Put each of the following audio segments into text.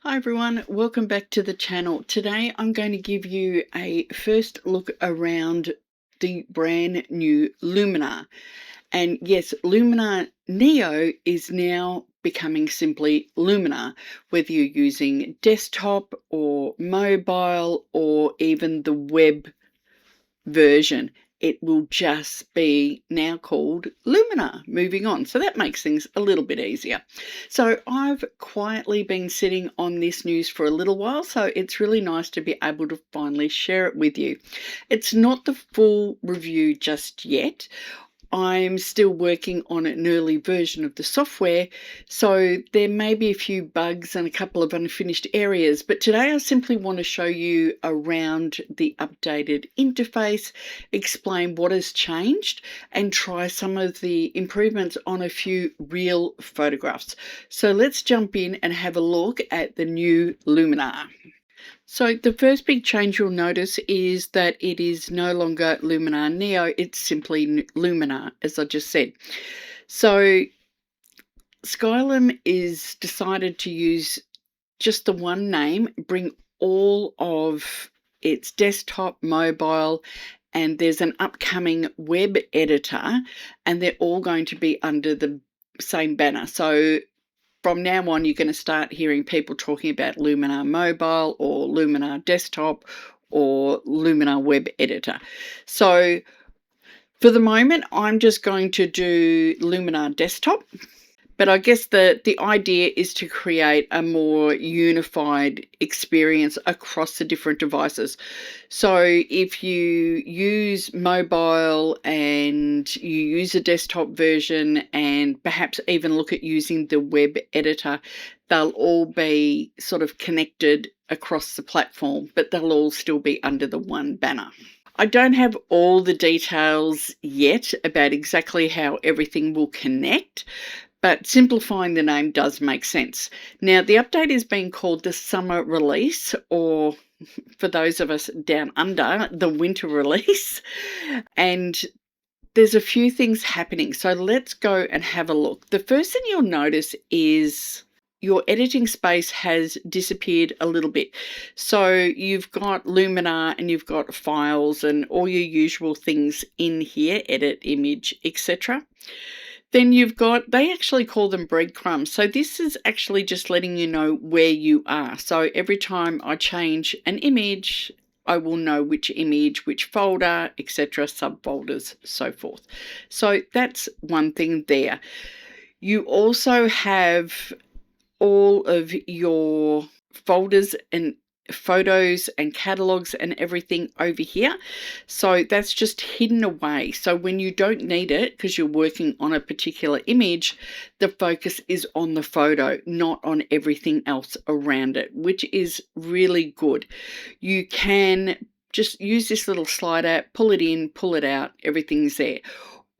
Hi everyone, welcome back to the channel. Today I'm going to give you a first look around the brand new Luminar. And yes, Luminar Neo is now becoming simply Luminar, whether you're using desktop or mobile or even the web version. It will just be now called Luminar, moving on. So that makes things a little bit easier. So I've quietly been sitting on this news for a little while, so it's really nice to be able to finally share it with you. It's not the full review just yet. I'm still working on an early version of the software, so there may be a few bugs and a couple of unfinished areas, but today I simply want to show you around the updated interface, explain what has changed, and try some of the improvements on a few real photographs. So let's jump in and have a look at the new Luminar. So the first big change you'll notice is that it is no longer Luminar Neo, it's simply Luminar, as I just said. So Skylum is decided to use just the one name, bring all of its desktop, mobile, and there's an upcoming web editor, and they're all going to be under the same banner. So from now on, you're going to start hearing people talking about Luminar Mobile or Luminar Desktop or Luminar Web Editor. So for the moment, I'm just going to do Luminar Desktop. But I guess the idea is to create a more unified experience across the different devices. So if you use mobile and you use a desktop version and perhaps even look at using the web editor, they'll all be sort of connected across the platform, but they'll all still be under the one banner. I don't have all the details yet about exactly how everything will connect, but simplifying the name does make sense. Now, the update is being called the summer release, or for those of us down under, the winter release. And there's a few things happening. So let's go and have a look. The first thing you'll notice is your editing space has disappeared a little bit. So you've got Luminar and you've got files and all your usual things in here, edit, image, etc. Then you've got, they actually call them breadcrumbs. So this is actually just letting you know where you are. So every time I change an image, I will know which image, which folder, etc., subfolders, so forth. So that's one thing there. You also have all of your folders and photos and catalogs and everything over here. So that's just hidden away. So when you don't need it, because you're working on a particular image, the focus is on the photo, not on everything else around it, which is really good. You can just use this little slider, pull it in, pull it out, everything's there.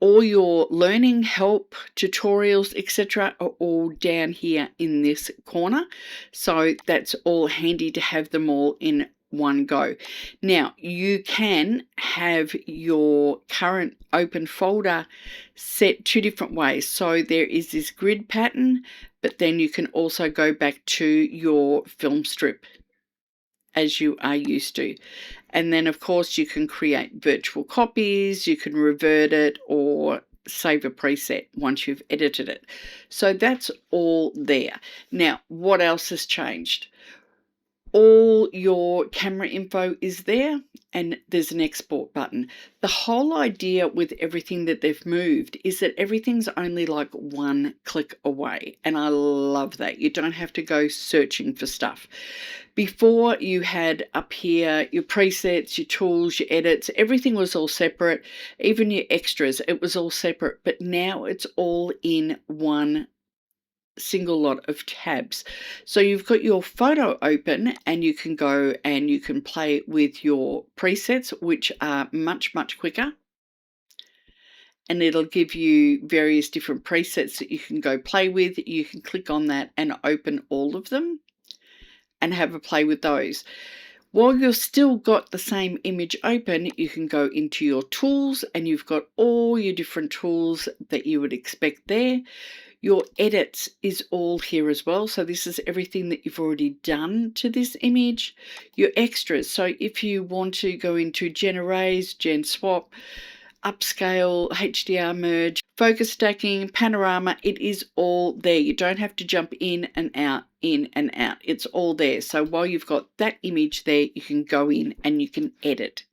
All your learning help, tutorials, etc. are all down here in this corner. So that's all handy to have them all in one go. Now, you can have your current open folder set two different ways. So there is this grid pattern, but then you can also go back to your film strip as you are used to. And then, of course, you can create virtual copies, you can revert it or save a preset once you've edited it. So that's all there. Now, what else has changed? All your camera info is there and there's an export button. The whole idea with everything that they've moved is that everything's only like one click away, and I love that. You don't have to go searching for stuff. Before, you had up here your presets, your tools, your edits, everything was all separate, even your extras, it was all separate, but now it's all in one single lot of tabs. So you've got your photo open and you can go and you can play with your presets, which are much quicker, and it'll give you various different presets that you can go play with. You can click on that and open all of them and have a play with those. While you've still got the same image open, you can go into your tools and you've got all your different tools that you would expect there. Your edits is all here as well. So this is everything that you've already done to this image. Your extras. So if you want to go into gen erase, gen swap, upscale, HDR merge, focus stacking, panorama, it is all there. You don't have to jump in and out, in and out. It's all there. So while you've got that image there, you can go in and you can edit.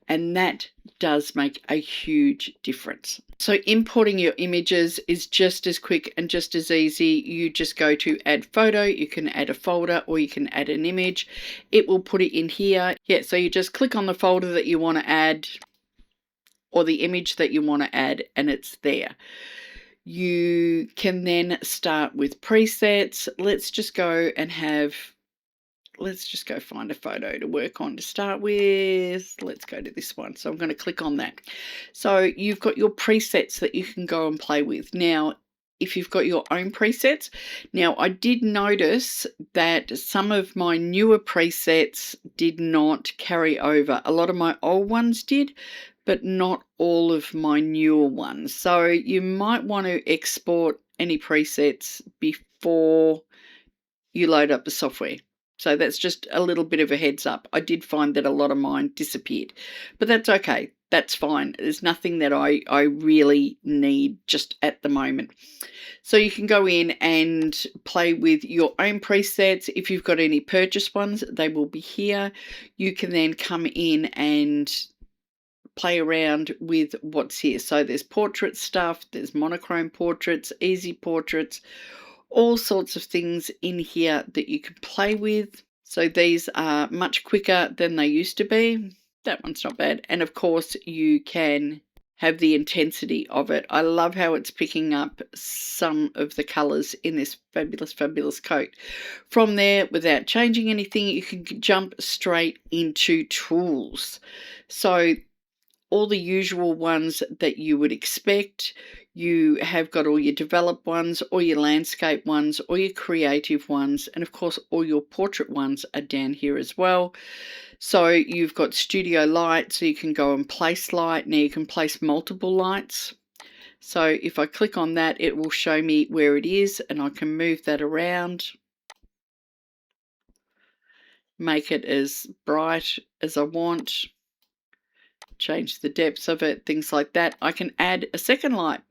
And that does make a huge difference. So importing your images is just as quick and just as easy. You just go to add photo, you can add a folder, or you can add an image. It will put it in here. Yeah, so you just click on the folder that you want to add or the image that you want to add, and it's there. You can then start with presets. Let's just go find a photo to work on to start with. Let's go to this one. So I'm going to click on that. So you've got your presets that you can go and play with. Now, if you've got your own presets, now I did notice that some of my newer presets did not carry over. A lot of my old ones did, but not all of my newer ones. So you might want to export any presets before you load up the software. So that's just a little bit of a heads up. I did find that a lot of mine disappeared, but that's okay. That's fine. There's nothing that I really need just at the moment. So you can go in and play with your own presets. If you've got any purchase ones, they will be here. You can then come in and play around with what's here. So there's portrait stuff, there's monochrome portraits, easy portraits, all sorts of things in here that you can play with. So these are much quicker than they used to be. That one's not bad. And of course you can have the intensity of it. I love how it's picking up some of the colors in this fabulous coat. From there, without changing anything, you can jump straight into tools. So all the usual ones that you would expect. You have got all your develop ones, all your landscape ones, all your creative ones, and of course all your portrait ones are down here as well. So you've got studio light, so you can go and place light. Now you can place multiple lights. So if I click on that, it will show me where it is, and I can move that around, make it as bright as I want, change the depths of it, things like that. I can add a second light,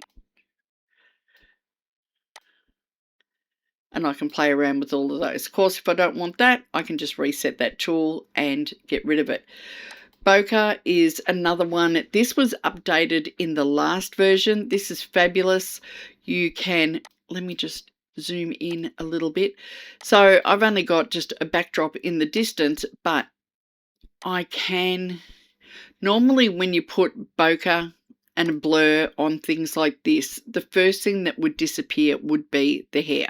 and I can play around with all of those. Of course, if I don't want that, I can just reset that tool and get rid of it. Bokeh is another one. This was updated in the last version. This is fabulous. You can, let me just zoom in a little bit. So I've only got just a backdrop in the distance, but I can, normally when you put bokeh and a blur on things like this, the first thing that would disappear would be the hair.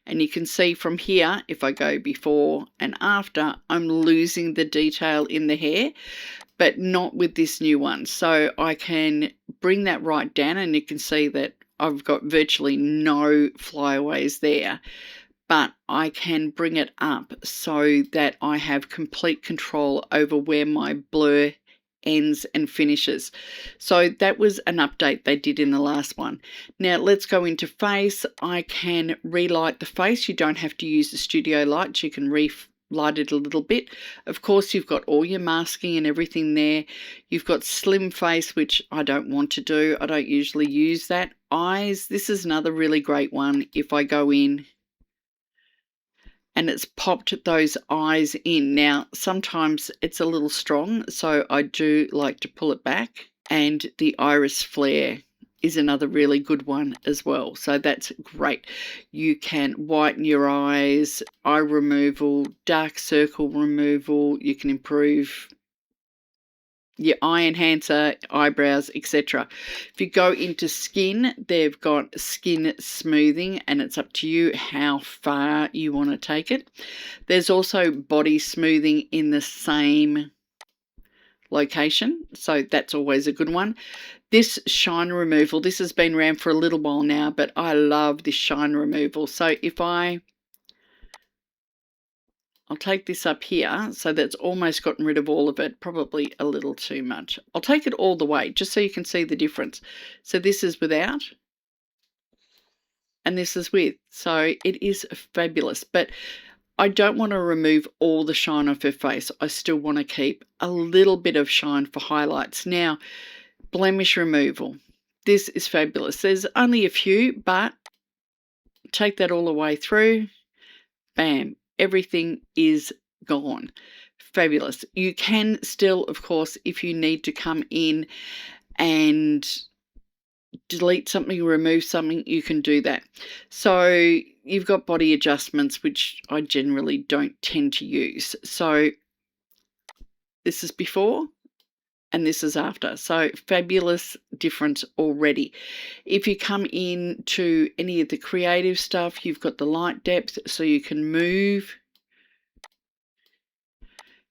And you can see from here, if I go before and after, I'm losing the detail in the hair, but not with this new one. So I can bring that right down, and you can see that I've got virtually no flyaways there. But I can bring it up so that I have complete control over where my blur ends and finishes. So that was an update they did in the last one. Now let's go into face. I can relight the face. You don't have to use the studio lights. You can relight it a little bit. Of course, you've got all your masking and everything there. You've got slim face, which I don't want to do. I don't usually use that. Eyes, this is another really great one. If I go in and it's popped those eyes in. Now, sometimes it's a little strong, so I do like to pull it back. And the iris flare is another really good one as well. So that's great. You can whiten your eyes, eye removal, dark circle removal. You can improve your eye enhancer, eyebrows, etc. If you go into skin, they've got skin smoothing, and it's up to you how far you want to take it. There's also body smoothing in the same location, so that's always a good one. This shine removal, this has been around for a little while now, but I love this shine removal. So if I'll take this up here, so that's almost gotten rid of all of it, probably a little too much. I'll take it all the way, just so you can see the difference. So this is without. and this is with. So it is fabulous. But I don't want to remove all the shine off her face. I still want to keep a little bit of shine for highlights. Now, blemish removal. This is fabulous. There's only a few, but take that all the way through. Bam. Everything is gone. Fabulous. You can still, of course, if you need to come in and delete something, remove something, you can do that. So you've got body adjustments, which I generally don't tend to use. So this is before and this is after. So fabulous difference already. If you come in to any of the creative stuff, you've got the light depth, so you can move.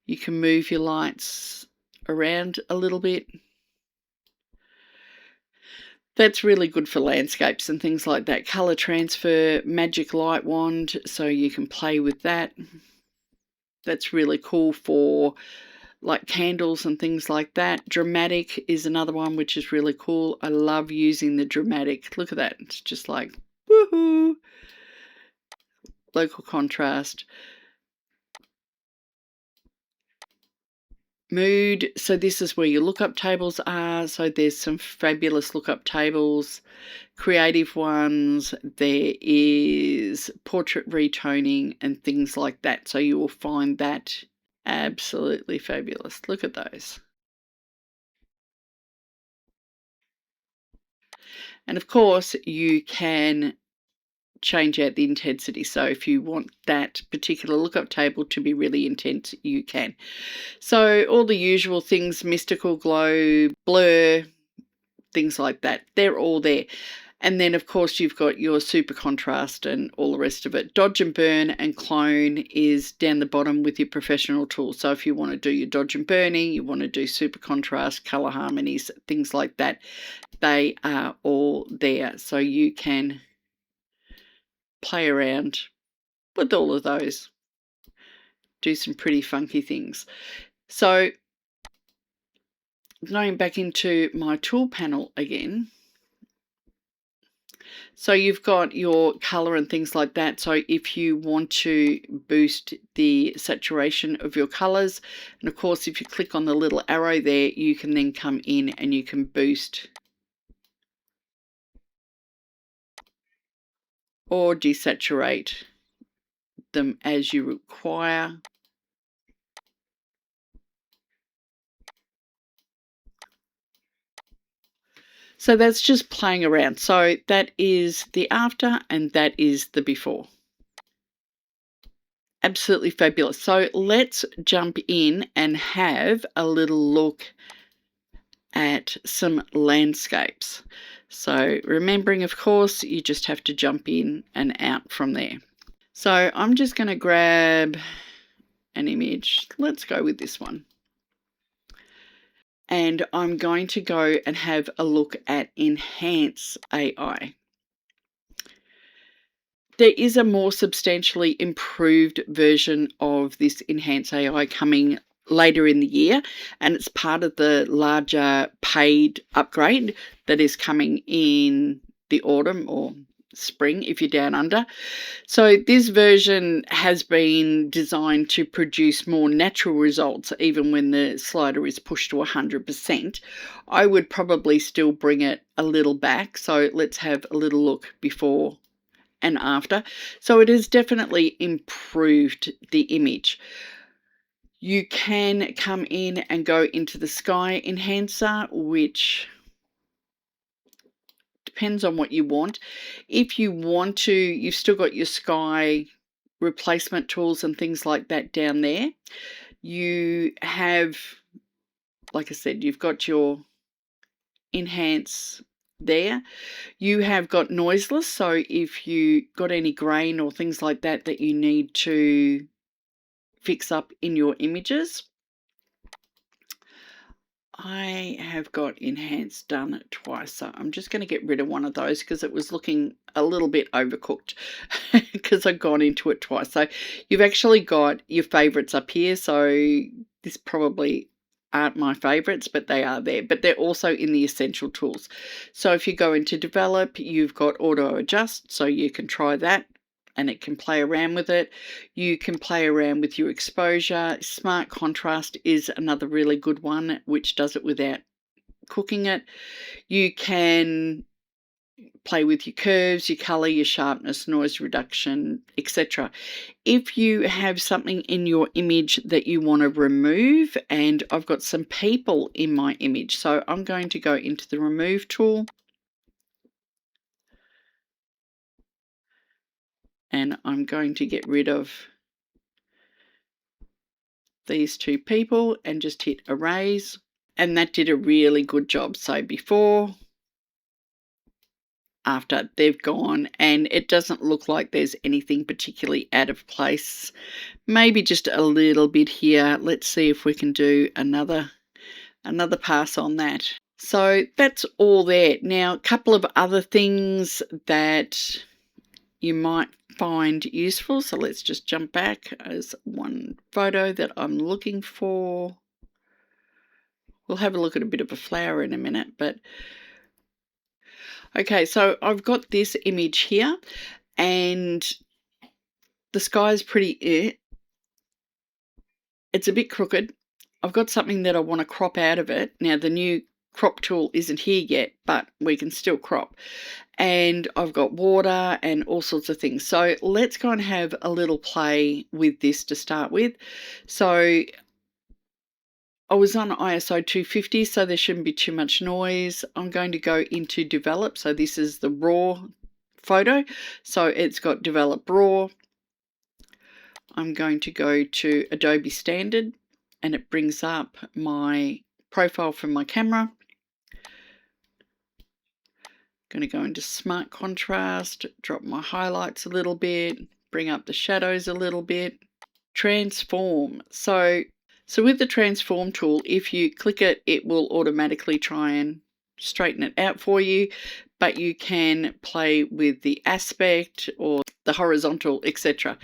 You can move your lights around a little bit. That's really good for landscapes and things like that. Color transfer, magic light wand, so you can play with that. That's really cool for like candles and things like that. Dramatic is another one which is really cool. I love using the dramatic. Look at that. It's just like, woohoo. Local contrast. Mood. So this is where your lookup tables are. So there's some fabulous lookup tables, creative ones. There is portrait retoning and things like that. So you will find that absolutely fabulous. Look at those. And of course you can change out the intensity. So if you want that particular lookup table to be really intense, you can. So all the usual things, mystical, glow, blur, things like that, they're all there. And then of course you've got your super contrast and all the rest of it. Dodge and burn and clone is down the bottom with your professional tools. So if you want to do your dodge and burning, you want to do super contrast, color harmonies, things like that, they are all there. So you can play around with all of those, do some pretty funky things. So going back into my tool panel again, so you've got your color and things like that. So if you want to boost the saturation of your colors, and of course if you click on the little arrow there, you can then come in and you can boost or desaturate them as you require. So that's just playing around. So that is the after and that is the before. Absolutely fabulous. So let's jump in and have a little look at some landscapes. So remembering, of course, you just have to jump in and out from there. So I'm just going to grab an image. Let's go with this one. And I'm going to go and have a look at Enhance AI. There is a more substantially improved version of this Enhance AI coming later in the year, and it's part of the larger paid upgrade that is coming in the autumn or spring if you're down under. So this version has been designed to produce more natural results even when the slider is pushed to 100%. I would probably still bring it a little back. So let's have a little look before and after. So it has definitely improved the image. You can come in and go into the sky enhancer, which depends on what you want. If you want to, you've still got your sky replacement tools and things like that down there. You have, like I said, you've got your enhance there. You have got noiseless, so if you got any grain or things like that that you need to fix up in your images, I have got enhance done twice, so I'm just going to get rid of one of those because it was looking a little bit overcooked because I've gone into it twice. So you've actually got your favorites up here, so this probably aren't my favorites, but they are there. But they're also in the essential tools. So if you go into develop, you've got auto adjust, so you can try that and it can play around with it. You can play around with your exposure. Smart contrast is another really good one, which does it without cooking it. You can play with your curves, your color, your sharpness, noise reduction, etc. If you have something in your image that you want to remove, and I've got some people in my image, so I'm going to go into the remove tool and I'm going to get rid of these two people and just hit erase, and that did a really good job. So before, after, they've gone, and it doesn't look like there's anything particularly out of place. Maybe just a little bit here. Let's see if we can do another pass on that. So that's all there. Now, a couple of other things that you might find useful. So let's just jump back as one photo that I'm looking for. We'll have a look at a bit of a flower in a minute, but okay, so I've got this image here and the sky is pretty, it's a bit crooked. I've got something that I want to crop out of it. Now the new crop tool isn't here yet, but we can still crop. And I've got water and all sorts of things. So let's go and have a little play with this to start with. So I was on ISO 250, so there shouldn't be too much noise. I'm going to go into develop. So this is the raw photo. So it's got develop raw. I'm going to go to Adobe Standard and it brings up my profile from my camera. Going to go into smart contrast, drop my highlights a little bit, bring up the shadows a little bit, transform. So with the transform tool, if you click it, it will automatically try and straighten it out for you, but you can play with the aspect or the horizontal, etc.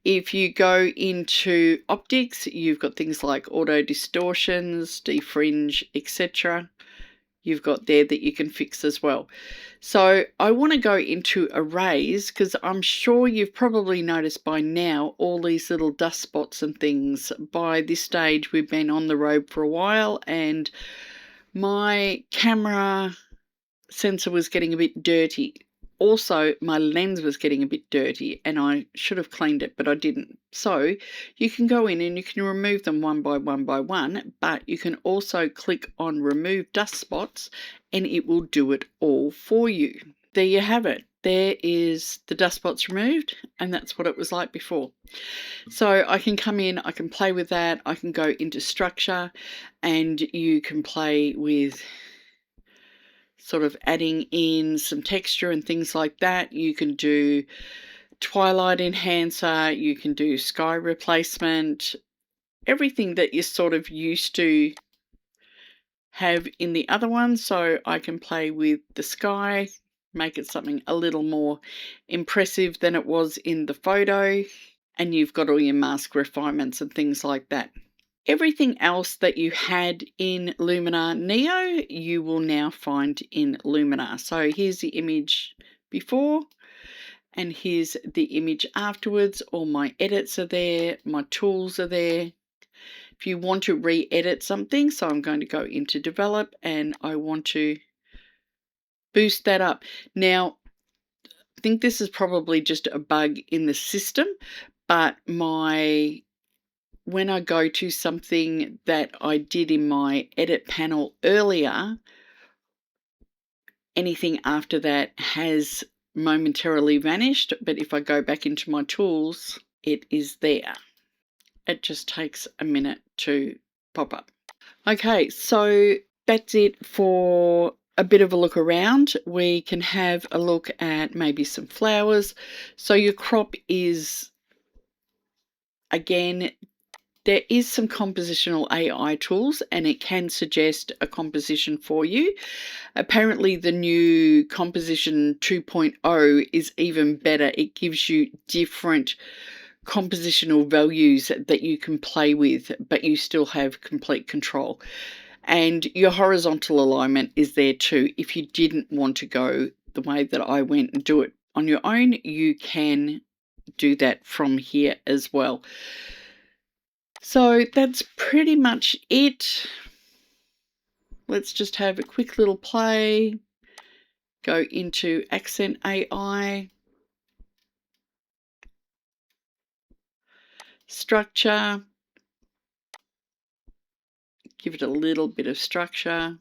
If you go into optics, you've got things like auto distortions, defringe, etc. You've got there that you can fix as well. So I want to go into erase because I'm sure you've probably noticed by now all these little dust spots and things. By this stage we've been on the road for a while and my camera sensor was getting a bit dirty. Also, my lens was getting a bit dirty and I should have cleaned it, but I didn't. So you can go in and you can remove them one by one, but you can also click on remove dust spots and it will do it all for you. There you have it. There is the dust spots removed, and that's what it was like before. So I can come in, I can play with that, I can go into structure and you can play with sort of adding in some texture and things like that. You can do twilight enhancer, you can do sky replacement, everything that you're sort of used to have in the other one. So I can play with the sky, make it something a little more impressive than it was in the photo, and you've got all your mask refinements and things like that. Everything else that you had in Luminar Neo, you will now find in Luminar. So here's the image before, and here's the image afterwards. All my edits are there, my tools are there. If you want to re-edit something, so I'm going to go into develop and I want to boost that up. Now, I think this is probably just a bug in the system, but when I go to something that I did in my edit panel earlier, anything after that has momentarily vanished, but if I go back into my tools, it is there. It just takes a minute to pop up. Okay, so that's it for a bit of a look around. We can have a look at maybe some flowers. So your crop is, again, there is some compositional AI tools and it can suggest a composition for you. Apparently the new composition 2.0 is even better. It gives you different compositional values that you can play with, but you still have complete control. And your horizontal alignment is there too. If you didn't want to go the way that I went and do it on your own, you can do that from here as well. So that's pretty much it. Let's just have a quick little play. Go into Accent AI. Structure. Give it a little bit of structure.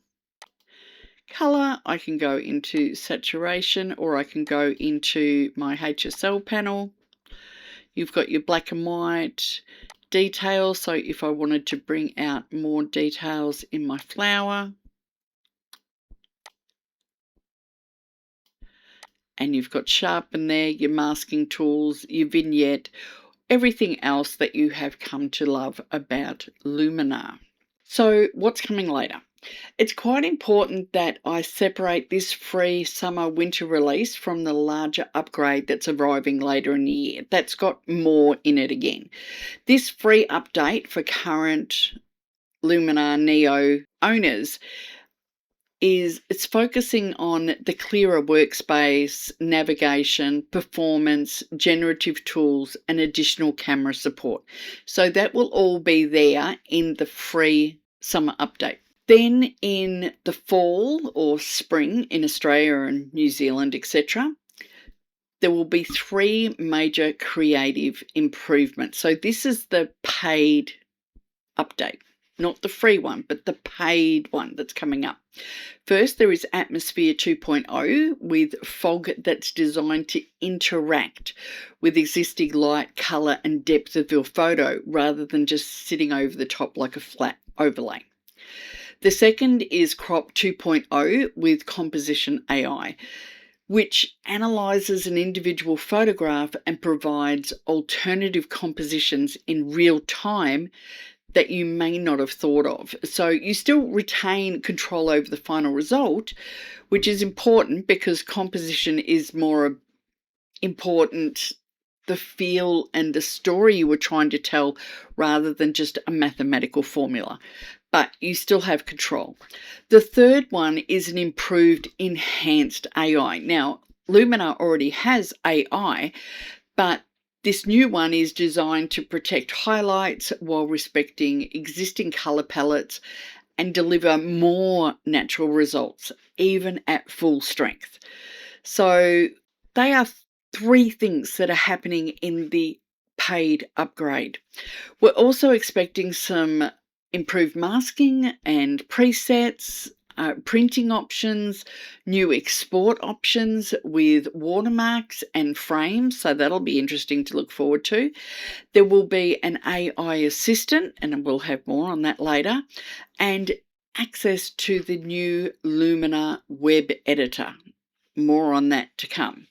Color, I can go into saturation, or I can go into my HSL panel. You've got your black and white details, so if I wanted to bring out more details in my flower. And you've got sharpen there, your masking tools, your vignette, everything else that you have come to love about Luminar. So what's coming later? It's quite important that I separate this free summer-winter release from the larger upgrade that's arriving later in the year. That's got more in it again. This free update for current Luminar Neo owners it's focusing on the clearer workspace, navigation, performance, generative tools, and additional camera support. So that will all be there in the free summer update. Then in the fall or spring in Australia and New Zealand, etc., there will be 3 major creative improvements. So this is the paid update, not the free one, but the paid one that's coming up. First, there is Atmosphere 2.0 with fog that's designed to interact with existing light, colour and depth of your photo rather than just sitting over the top like a flat overlay. The second is Crop 2.0 with Composition AI, which analyzes an individual photograph and provides alternative compositions in real time that you may not have thought of. So you still retain control over the final result, which is important because composition is more important, the feel and the story you were trying to tell rather than just a mathematical formula. But you still have control. The third one is an improved enhanced AI. Now, Luminar already has AI, but this new one is designed to protect highlights while respecting existing colour palettes and deliver more natural results, even at full strength. So they are 3 things that are happening in the paid upgrade. We're also expecting some improved masking and presets, printing options, new export options with watermarks and frames, so that'll be interesting to look forward to. There will be an AI assistant, and we'll have more on that later, and access to the new Luminar web editor. More on that to come.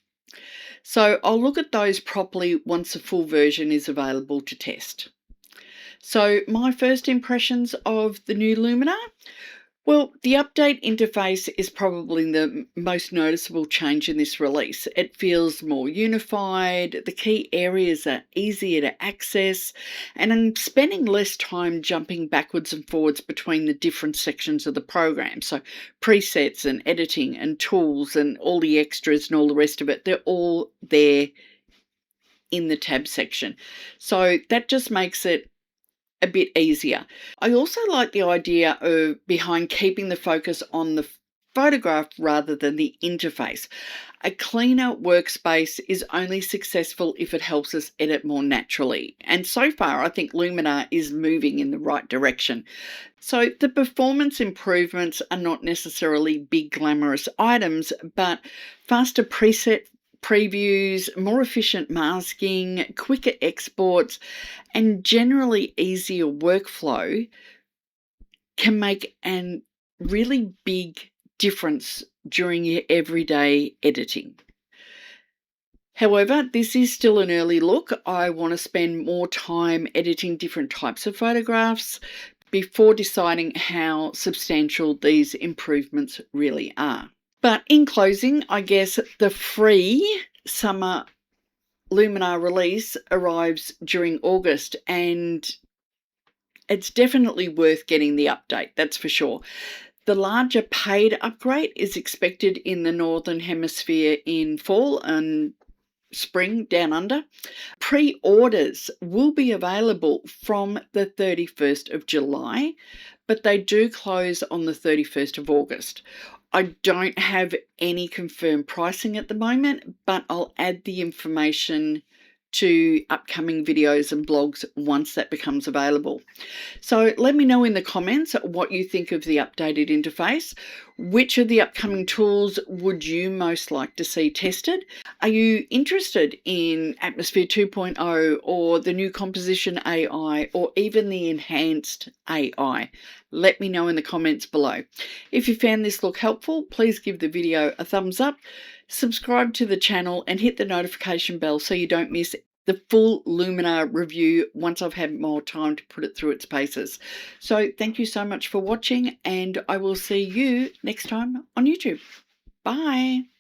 So I'll look at those properly once the full version is available to test. So my first impressions of the new Luminar? Well, the update interface is probably the most noticeable change in this release. It feels more unified, the key areas are easier to access, and I'm spending less time jumping backwards and forwards between the different sections of the program. So presets and editing and tools and all the extras and all the rest of it, they're all there in the tab section. So that just makes it a bit easier. I also like the idea behind keeping the focus on the photograph rather than the interface. A cleaner workspace is only successful if it helps us edit more naturally. And so far, I think Luminar is moving in the right direction. So the performance improvements are not necessarily big glamorous items, but faster preset previews, more efficient masking, quicker exports, and generally easier workflow can make a really big difference during your everyday editing. However, this is still an early look. I want to spend more time editing different types of photographs before deciding how substantial these improvements really are. But in closing, I guess the free summer Luminar release arrives during August, and it's definitely worth getting the update, that's for sure. The larger paid upgrade is expected in the Northern Hemisphere in fall and spring down under. Pre-orders will be available from the 31st of July, but they do close on the 31st of August. I don't have any confirmed pricing at the moment, but I'll add the information to upcoming videos and blogs once that becomes available. So let me know in the comments what you think of the updated interface. Which of the upcoming tools would you most like to see tested? Are you interested in Atmosphere 2.0 or the new composition AI or even the enhanced AI? Let me know in the comments below. If you found this look helpful, please give the video a thumbs up, subscribe to the channel and hit the notification bell so you don't miss the full Luminar review once I've had more time to put it through its paces. So thank you so much for watching, and I will see you next time on YouTube. Bye.